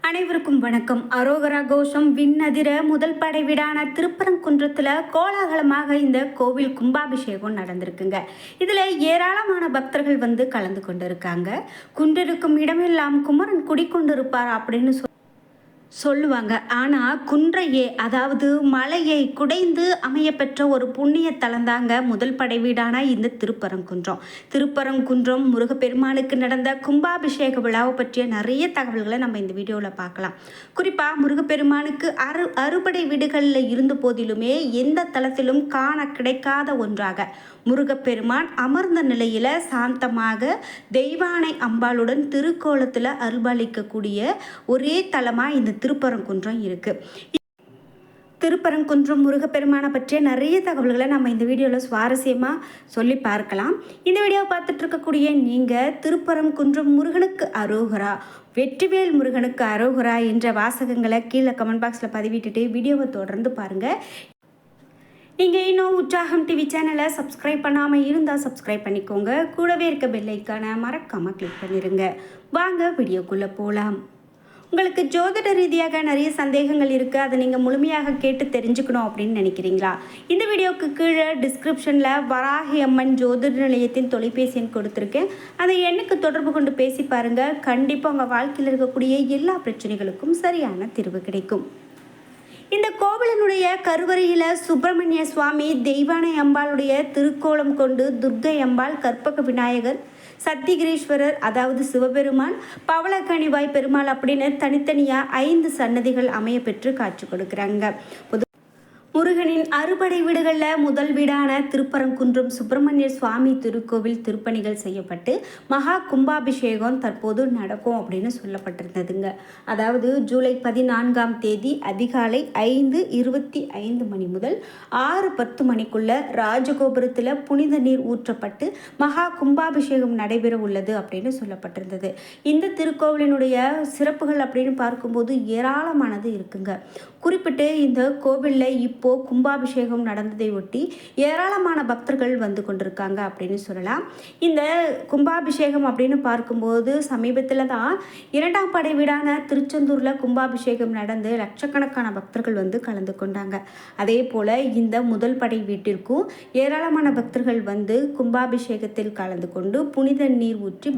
அனைவருக்கும் வணக்கம். அரோகரா கோஷம் விண்ணதிர முதல் படை வீடான திருப்பரங்குன்றத்தில் கோலாகலமாக இந்த கோவில் கும்பாபிஷேகம் நடந்திருக்குங்க. இதில் ஏராளமான பக்தர்கள் கலந்து கொண்டு இருக்காங்க. குன்றிருக்கும் இடமெல்லாம் குமரன் குடிக்கொண்டிருப்பார் அப்படின்னு சொல்லுவாங்க. ஆனால் குன்றையே, அதாவது மலையை குடைந்து அமையப்பெற்ற ஒரு புண்ணிய தலந்தாங்க முதல் படை வீடான இந்த திருப்பரங்குன்றம். திருப்பரங்குன்றம் முருகப்பெருமானுக்கு நடந்த கும்பாபிஷேக விழாவை பற்றிய நிறைய தகவல்களை நம்ம இந்த வீடியோவில் பார்க்கலாம். குறிப்பாக முருகப்பெருமானுக்கு அறுபடை வீடுகளில் இருந்த போதிலுமே எந்த தலத்திலும் காண கிடைக்காத ஒன்றாக முருகப்பெருமான் அமர்ந்த நிலையில் சாந்தமாக தெய்வானை அம்பாளுடன் திருக்கோலத்தில் அருள்பாலிக்கக்கூடிய ஒரே தலமாக இந்த திருப்பரங்குன்றம் இருக்குது. திருப்பரங்குன்றம் முருகப்பெருமானை பற்றிய நிறைய தகவல்களை நம்ம இந்த வீடியோவில் சுவாரஸ்யமாக சொல்லி பார்க்கலாம். இந்த வீடியோவை பார்த்துட்டு இருக்கக்கூடிய நீங்கள் திருப்பரங்குன்றம் முருகனுக்கு அரோகரா, வெற்றிவேல் முருகனுக்கு அரோகரா என்ற வாசகங்களை கீழே கமெண்ட் பாக்ஸில் பதிவிட்டுட்டு வீடியோவை தொடர்ந்து பாருங்கள். நீங்கள் இன்னும் உற்சாகம் டிவி சேனலை சப்ஸ்கிரைப் பண்ணாமல் இருந்தால் சப்ஸ்கிரைப் பண்ணிக்கோங்க. கூடவே இருக்க பெல் ஐக்கானை மறக்காமல் கிளிக் பண்ணிடுங்க. வாங்க வீடியோக்குள்ளே போகலாம். உங்களுக்கு ஜோதிட ரீதியாக நிறைய சந்தேகங்கள் இருக்குது, அதை நீங்கள் முழுமையாக கேட்டு தெரிஞ்சுக்கணும் அப்படின்னு நினைக்கிறீங்களா? இந்த வீடியோவுக்கு கீழே டிஸ்கிரிப்ஷனில் வராகி அம்மன் ஜோதிட நிலையத்தின் தொலைபேசி எண் கொடுத்துருக்கேன். அதை எண்ணுக்கு தொடர்பு கொண்டு பேசி பாருங்கள். கண்டிப்பாக உங்கள் வாழ்க்கையில் இருக்கக்கூடிய எல்லா பிரச்சனைகளுக்கும் சரியான தீர்வு கிடைக்கும். இந்த கோவிலினுடைய கருவறையில் சுப்பிரமணிய சுவாமி, தெய்வானை அம்பாளுடைய திருக்கோலம் கொண்டு துர்க்கை அம்பாள், கற்பக விநாயகர், சத்திகிரீஸ்வரர் அதாவது சிவபெருமான், பவளக்கணிவாய் பெருமாள் அப்படின்னு தனித்தனியாக 5 சன்னதிகள் அமைய பெற்று காட்சி கொடுக்குறாங்க. முருகனின் அறுபடை வீடுகளில் முதல் வீடான திருப்பரங்குன்றம் சுப்பிரமணிய சுவாமி திருக்கோவில் திருப்பணிகள் செய்யப்பட்டு மகா கும்பாபிஷேகம் தற்போது நடக்கும் அப்படின்னு சொல்லப்பட்டிருந்ததுங்க. அதாவது ஜூலை 14ஆம் தேதி அதிகாலை 5:25 மணி முதல் 6:10 மணிக்குள்ள ராஜகோபுரத்தில் புனித நீர் ஊற்றப்பட்டு மகா கும்பாபிஷேகம் நடைபெற உள்ளது அப்படின்னு சொல்லப்பட்டிருந்தது. இந்த திருக்கோவிலினுடைய சிறப்புகள் அப்படின்னு பார்க்கும்போது ஏராளமானது இருக்குங்க. குறிப்பிட்டு இந்த கோவிலில் இப்போ கும்பாபிஷேகம் நடந்ததை ஒட்டி ஏராளமான பக்தர்கள் வந்து கொண்டிருக்காங்க அப்படின்னு சொல்லலாம். இந்த கும்பாபிஷேகம் அப்படின்னு பார்க்கும்போது சமீபத்தில் தான் 2ஆம் படை வீடான திருச்செந்தூரில் கும்பாபிஷேகம் நடந்து லட்சக்கணக்கான பக்தர்கள் கலந்து கொண்டாங்க. அதே போல் இந்த முதல் படை வீட்டிற்கும் ஏராளமான பக்தர்கள் கும்பாபிஷேகத்தில் கலந்து கொண்டு புனித நீர் ஊற்றி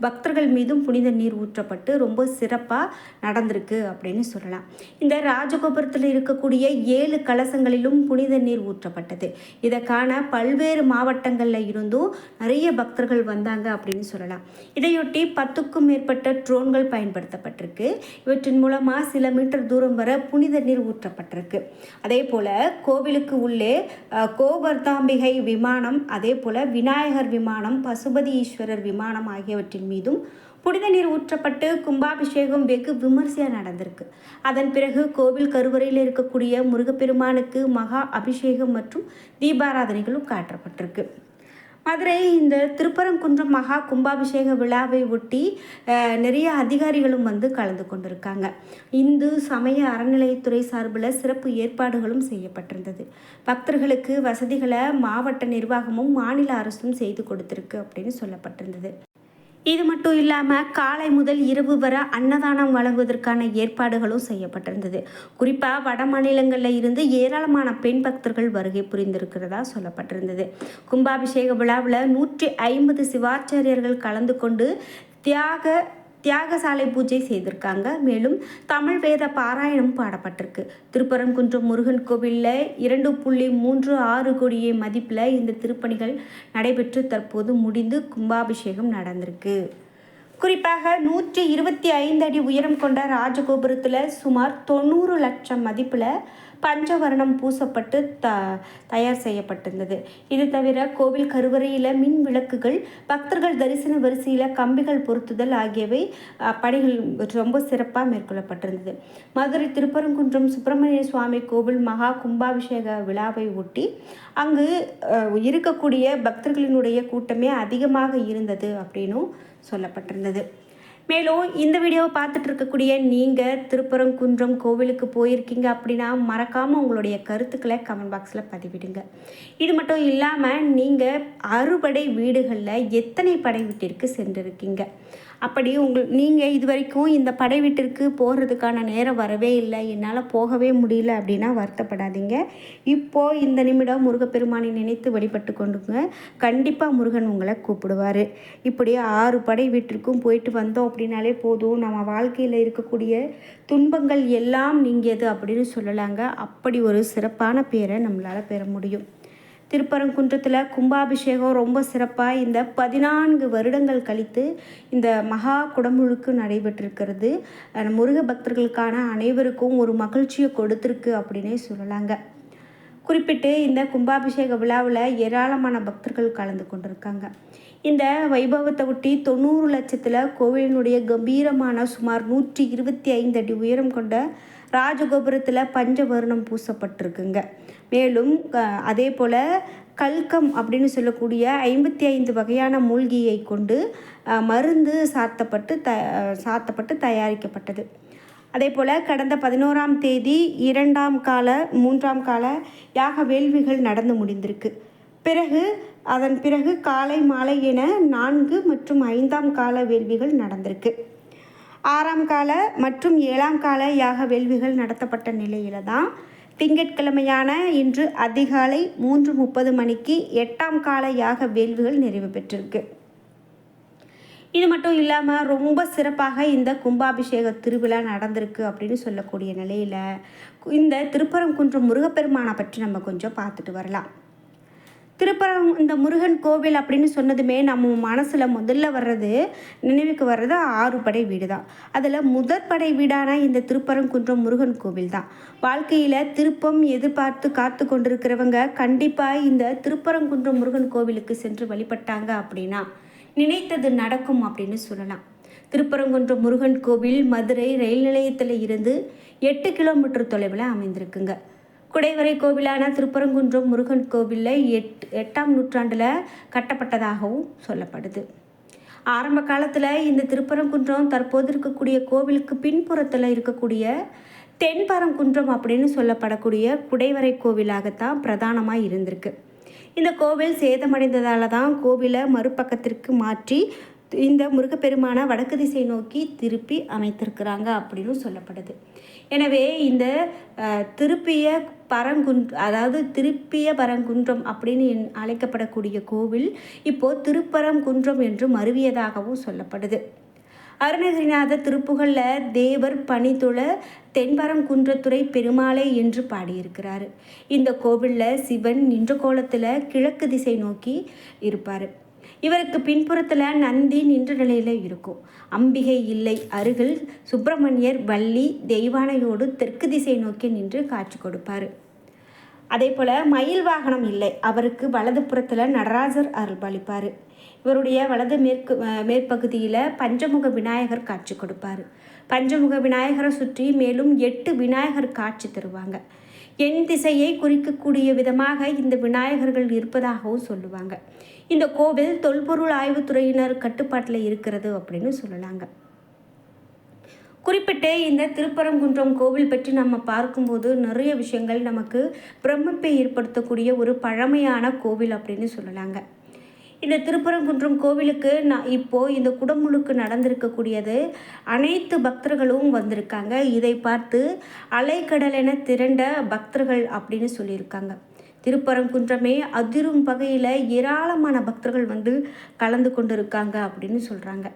பக்தர்கள் மீதும் புனித நீர் ஊற்றப்பட்டு ரொம்ப சிறப்பாக நடந்திருக்கு அப்படின்னு சொல்லலாம். இந்த ராஜகோபுரத்தில் இருக்கக்கூடிய 7 கலசங்களிலும் புனித நீர் ஊற்றப்பட்டது. இதை காண பல்வேறு மாவட்டங்களில் இருந்தும் நிறைய பக்தர்கள் வந்தாங்க அப்படின்னு சொல்லலாம். இதையொட்டி 10க்கும் மேற்பட்ட ட்ரோன்கள் பயன்படுத்தப்பட்டிருக்கு. இவற்றின் மூலமாக சில மீட்டர் தூரம் வர புனித நீர் ஊற்றப்பட்டிருக்கு. அதே போல் கோவிலுக்கு உள்ளே கோவர்தாம்பிகை விமானம், அதே போல் விநாயகர் விமானம், பசுபதி ஈஸ்வரர் விமானம் ஆகியவற்றின் மீதும் புனித நீர் ஊற்றப்பட்டு கும்பாபிஷேகம் வெகு விமர்சையாக நடந்திருக்கு. அதன் பிறகு கோவில் கருவறையில் இருக்கக்கூடிய முருகப்பெருமானுக்கு மகா அபிஷேகம் மற்றும் தீபாராதனைகளும் காட்டப்பட்டிருக்கு. மதுரை இந்த திருப்பரங்குன்றம் மகா கும்பாபிஷேக விழாவை ஒட்டி நிறைய அதிகாரிகளும் கலந்து கொண்டிருக்காங்க. இந்து சமய அறநிலையத்துறை சார்பில் சிறப்பு ஏற்பாடுகளும் செய்யப்பட்டிருந்தது. பக்தர்களுக்கு வசதிகளை மாவட்ட நிர்வாகமும் மாநில அரசும் செய்து கொடுத்திருக்கு அப்படின்னு சொல்லப்பட்டிருந்தது. இது மட்டும் இல்லாமல் காலை முதல் இரவு வரை அன்னதானம் வழங்குவதற்கான ஏற்பாடுகளும் செய்யப்பட்டிருந்தது. குறிப்பாக வட மாநிலங்களில் இருந்து ஏராளமான பெண் பக்தர்கள் வருகை புரிந்திருக்கிறதா சொல்லப்பட்டிருந்தது. கும்பாபிஷேக விழாவில் 150 சிவாச்சாரியர்கள் கலந்து கொண்டு தியாகசாலை பூஜை செய்திருக்காங்க. மேலும் தமிழ் வேத பாராயணம் பாடப்பட்டிருக்கு. திருப்பரங்குன்றம் முருகன் கோவிலில் 2.36 கோடியை மதிப்பில் இந்த திருப்பணிகள் நடைபெற்று தற்போது முடிந்து கும்பாபிஷேகம் நடந்திருக்கு. குறிப்பாக 125 அடி உயரம் கொண்ட ராஜகோபுரத்தில் சுமார் 90 லட்சம் மதிப்பில் பஞ்சவர்ணம் பூசப்பட்டு தயார் செய்யப்பட்டிருந்தது. இது தவிர கோவில் கருவறையில் மின் விளக்குகள், பக்தர்கள் தரிசன வரிசையில் கம்பிகள் பொருத்துதல் ஆகியவை பணிகள் ரொம்ப சிறப்பாக மேற்கொள்ளப்பட்டிருந்தது. மதுரை திருப்பரங்குன்றம் சுப்பிரமணிய சுவாமி கோவில் மகா கும்பாபிஷேக விழாவை ஒட்டி அங்கு இருக்கக்கூடிய பக்தர்களினுடைய கூட்டமே அதிகமாக இருந்தது அப்படின்னும் சொல்லப்பட்டிருந்தது. மேலும் இந்த வீடியோவை பார்த்துட்டு இருக்கக்கூடிய நீங்கள் திருப்பரங்குன்றம் கோவிலுக்கு போயிருக்கீங்க அப்படின்னா மறக்காமல் உங்களுடைய கருத்துக்களை கமெண்ட் பாக்ஸில் பதிவிடுங்க. இது மட்டும் இல்லாமல் நீங்கள் அறுபடை வீடுகளில் எத்தனை படை வீட்டிற்கு சென்றிருக்கீங்க, அப்படி நீங்கள் இது வரைக்கும் இந்த படை வீட்டிற்கு போகிறதுக்கான நேரம் வரவே இல்லை, என்னால் போகவே முடியல அப்படின்னா வருத்தப்படாதீங்க. இப்போது இந்த நிமிடம் முருகப்பெருமானை நினைத்து வழிபட்டு கொண்டுங்க, கண்டிப்பாக முருகன் உங்களை கூப்பிடுவார். இப்படி 6 படை வீட்டிற்கும் போயிட்டு வந்தோம் அப்படின்னாலே போதும், நம்ம வாழ்க்கையில் இருக்கக்கூடிய துன்பங்கள் எல்லாம் நீங்கியது அப்படின்னு சொல்லலாங்க. அப்படி ஒரு சிறப்பான பேரை நம்மளால் பெற முடியும். திருப்பரங்குன்றத்தில் கும்பாபிஷேகம் ரொம்ப சிறப்பாக இந்த 14 வருடங்கள் கழித்து இந்த மகா குடமுழுக்கு நடைபெற்றிருக்கிறது. முருக பக்தர்களுக்கான அனைவருக்கும் ஒரு மகிழ்ச்சியை கொடுத்துருக்கு அப்படின்னே சொல்லலாங்க. குறிப்பிட்டு இந்த கும்பாபிஷேக விழாவில் ஏராளமான பக்தர்கள் கலந்து கொண்டிருக்காங்க. இந்த வைபவத்தை ஒட்டி 90 லட்சத்தில் கோவிலினுடைய கம்பீரமான சுமார் 125 அடி உயரம் கொண்ட ராஜகோபுரத்தில் பஞ்சவர்ணம் பூசப்பட்டிருக்குங்க. மேலும் அதே போல் கல்கம் அப்படின்னு சொல்லக்கூடிய 55 வகையான மூலிகையை கொண்டு மருந்து சாத்தப்பட்டு தயாரிக்கப்பட்டது. அதே போல் கடந்த 11ஆம் தேதி 2ஆம் கால 3ஆம் கால யாக வேள்விகள் நடந்து முடிந்திருக்கு. அதன் பிறகு காலை மாலை என 4 மற்றும் 5ஆம் கால வேள்விகள் நடந்திருக்கு. 6ஆம் கால மற்றும் 7ஆம் கால யாக வேள்விகள் நடத்தப்பட்ட நிலையில தான் திங்கட்கிழமையான இன்று அதிகாலை 3:30 மணிக்கு 8ஆம் கால யாக வேள்விகள் நிறைவு பெற்றிருக்கு. இது மட்டும் இல்லாமல் ரொம்ப சிறப்பாக இந்த கும்பாபிஷேக திருவிழா நடந்திருக்கு அப்படின்னு சொல்லக்கூடிய நிலையில் இந்த திருப்பரங்குன்றம் முருகப்பெருமானை பற்றி நம்ம கொஞ்சம் பார்த்துட்டு வரலாம். இந்த முருகன் கோவில் அப்படின்னு சொன்னதுமே நம்ம மனசில் முதல்ல நினைவுக்கு வர்றது 6 படை வீடு தான். அதில் முதற் படை வீடான இந்த திருப்பரங்குன்றம் முருகன் கோவில் தான். வாழ்க்கையில் திருப்பம் எதிர்பார்த்து காத்து கொண்டிருக்கிறவங்க கண்டிப்பாக இந்த திருப்பரங்குன்றம் முருகன் கோவிலுக்கு சென்று வழிபட்டாங்க அப்படின்னா நினைத்தது நடக்கும் அப்படின்னு சொல்லலாம். திருப்பரங்குன்றம் முருகன் கோவில் மதுரை ரயில் நிலையத்தில் இருந்து 8 கிலோமீட்டர் தொலைவில் அமைந்திருக்குங்க. குடைவரை கோவிலான திருப்பரங்குன்றம் முருகன் கோவிலில் 8ஆம் நூற்றாண்டில் கட்டப்பட்டதாகவும் சொல்லப்படுது. ஆரம்ப காலத்தில் இந்த திருப்பரங்குன்றம் தற்போது இருக்கக்கூடிய கோவிலுக்கு பின்புறத்தில் இருக்கக்கூடிய தென்பரங்குன்றம் அப்படின்னு சொல்லப்படக்கூடிய குடைவரை கோவிலாகத்தான் பிரதானமாக இருந்திருக்கு. இந்த கோவில் சேதமடைந்ததால் தான் கோவிலை மறுபக்கத்திற்கு மாற்றி இந்த முருகப்பெருமானை வடக்கு திசை நோக்கி திருப்பி அமைத்திருக்கிறாங்க அப்படின்னு சொல்லப்படுது. எனவே இந்த திருப்பிய பரங்குன்றம் அப்படின்னு அழைக்கப்படக்கூடிய கோவில் இப்போது திருப்பரங்குன்றம் என்று மருவியதாகவும் சொல்லப்படுது. அருணகிரிநாத திருப்புகழில் தேவர் பணித்துள தென்பரங்குன்றத்துறை பெருமாளை என்று பாடியிருக்கிறாரு. இந்த கோவிலில் சிவன் நின்ற கோலத்தில் கிழக்கு திசை நோக்கி இருப்பார். இவருக்கு பின்புறத்தில் நந்தி நின்ற நிலையில் இருக்கும். அம்பிகை இல்லை, அருகில் சுப்பிரமணியர் வள்ளி தெய்வானையோடு தெற்கு திசை நோக்கி நின்று காட்சி கொடுப்பார். அதே போல் மயில் வாகனம் இல்லை, அவருக்கு வலது புறத்தில் நடராஜர் அருள்பாலிப்பார். இவருடைய வலது மேற்பகுதியில் பஞ்சமுக விநாயகர் காட்சி கொடுப்பார். பஞ்சமுக விநாயகரை சுற்றி மேலும் 8 விநாயகர் காட்சி தருவாங்க. எண் திசையை குறிக்கக்கூடிய விதமாக இந்த விநாயகர்கள் இருப்பதாகவும் சொல்லுவாங்க. இந்த கோவில் தொல்பொருள் ஆய்வுத்துறையினர் கட்டுப்பாட்டில் இருக்கிறது அப்படின்னு சொல்லலாங்க. குறிப்பிட்டு இந்த திருப்பரங்குன்றம் கோவில் பற்றி நம்ம பார்க்கும்போது நிறைய விஷயங்கள் நமக்கு பிரமிப்பை ஏற்படுத்தக்கூடிய ஒரு பழமையான கோவில் அப்படின்னு சொல்லலாங்க. இந்த திருப்பரங்குன்றம் கோவிலுக்கு இப்போது இந்த குடமுழுக்கு நடந்திருக்கக்கூடியது அனைத்து பக்தர்களும் வந்திருக்காங்க. இதை பார்த்து அலைக்கடலென திரண்ட பக்தர்கள் அப்படின்னு சொல்லியிருக்காங்க. திருப்பரங்குன்றமே அதிரும் வகையில் ஏராளமான பக்தர்கள் வந்து கலந்து கொண்டிருக்காங்க அப்படின்னு சொல்கிறாங்க.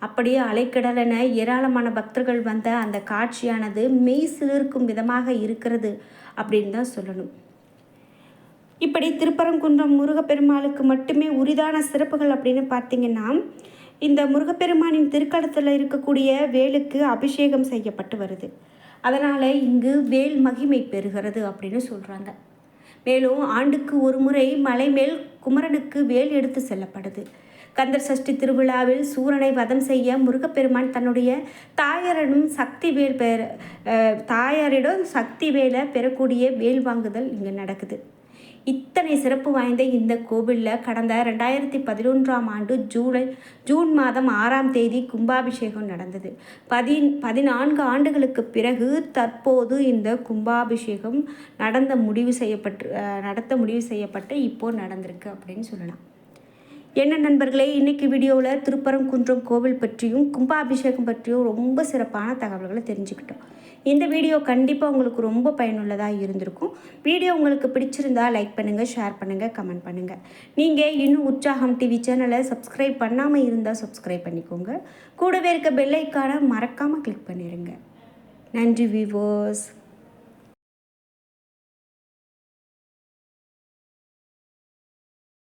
அப்படியே அலைக்கடலென ஏராளமான பக்தர்கள் வந்த அந்த காட்சியானது மெய் சிலிர்க்கும் விதமாக இருக்கிறது அப்படின்னு தான் சொல்லணும். இப்படி திருப்பரங்குன்றம் முருகப்பெருமாளுக்கு மட்டுமே உரிதான சிறப்புகள் அப்படின்னு பார்த்திங்கன்னா, இந்த முருகப்பெருமானின் திருக்களத்தில் இருக்கக்கூடிய வேலுக்கு அபிஷேகம் செய்யப்பட்டு வருது. அதனால் இங்கு வேல் மகிமை பெறுகிறது அப்படின்னு சொல்கிறாங்க. மேலும் ஆண்டுக்கு ஒரு முறை மலை மேல் குமரனுக்கு வேல் எடுத்து செல்லப்படுது. கந்தர் சஷ்டி திருவிழாவில் சூரனை வதம் செய்ய முருகப்பெருமான் தன்னுடைய தாயாரிடம் சக்தி வேலை பெறக்கூடிய வேல் வாங்குதல் இங்கே நடக்குது. இத்தனை சிறப்பு வாய்ந்த இந்த கோவிலில் கடந்த 2011ஆம் ஆண்டு ஜூன் மாதம் 6ஆம் தேதி கும்பாபிஷேகம் நடந்தது. 14 ஆண்டுகளுக்கு பிறகு தற்போது இந்த கும்பாபிஷேகம் நடத்த முடிவு செய்யப்பட்டு இப்போது நடந்திருக்கு அப்படின்னு சொல்லலாம். என்ன நண்பர்களே, இன்றைக்கி வீடியோவில் திருப்பரங்குன்றம் கோவில் பற்றியும் கும்பாபிஷேகம் பற்றியும் ரொம்ப சிறப்பான தகவல்களை தெரிஞ்சுக்கிட்டோம். இந்த வீடியோ கண்டிப்பாக உங்களுக்கு ரொம்ப பயனுள்ளதாக இருந்திருக்கும். வீடியோ உங்களுக்கு பிடிச்சிருந்தா லைக் பண்ணுங்கள், ஷேர் பண்ணுங்கள், கமெண்ட் பண்ணுங்கள். நீங்கள் இன்னும் உற்சாகம் டிவி சேனலை சப்ஸ்கிரைப் பண்ணாமல் இருந்தால் சப்ஸ்கிரைப் பண்ணிக்கோங்க. கூடவே இருக்க பெல் ஐக்கானை மறக்காமல் கிளிக் பண்ணிடுங்க. நன்றி வியூவர்ஸ்.